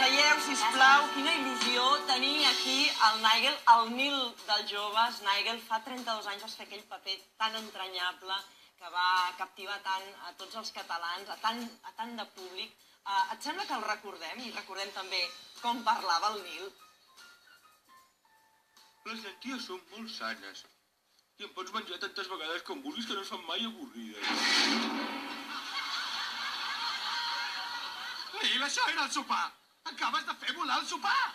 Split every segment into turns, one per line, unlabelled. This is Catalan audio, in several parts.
Seieu, sisplau, quina il·lusió tenir aquí el Nigel, el Nil dels joves. Nigel, fa 32 anys vas fer aquell paper tan entranyable que va captivar tant a tots els catalans, a tant de públic. Et sembla que el recordem i recordem també com parlava el Nil?
Les llenties són molt sanes i em pots menjar tantes vegades com vulguis que no es fan mai avorrides.
Nil, això era el sopar! Acabes de fer volar el sopar!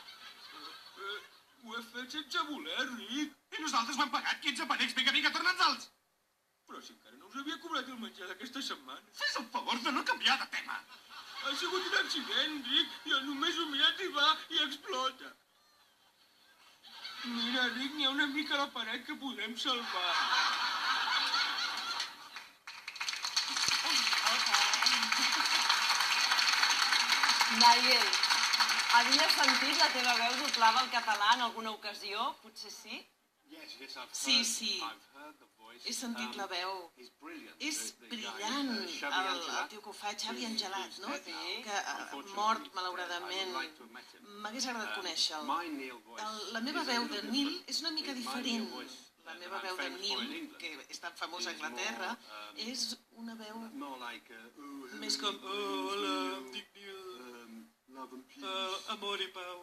Ho he fet sense voler, Rick.
I nosaltres m'han pagat 15 penics. Vinga, torna'ns-els!
Però si encara no us havia cobrat el menjar d'aquesta setmana.
Fes el favor de no canviar de tema.
Ha sigut un accident, Rick. Jo només ho miro arribar i explota. Mira, Rick, n'hi ha una mica a la paret que podem salvar.
Nigel, havies sentit la teva veu doblada al català en alguna ocasió? Potser sí? Sí. He sentit la veu. És brillant el tio que ho fa, Xavi Angelat, no? Que mort, malauradament. M'hagués agradat conèixer-lo. La meva veu de Nil és una mica diferent. La meva veu de Nil, que és tan famosa a Anglaterra, és una veu més com... Hola, em dic Nil. Amor i pau.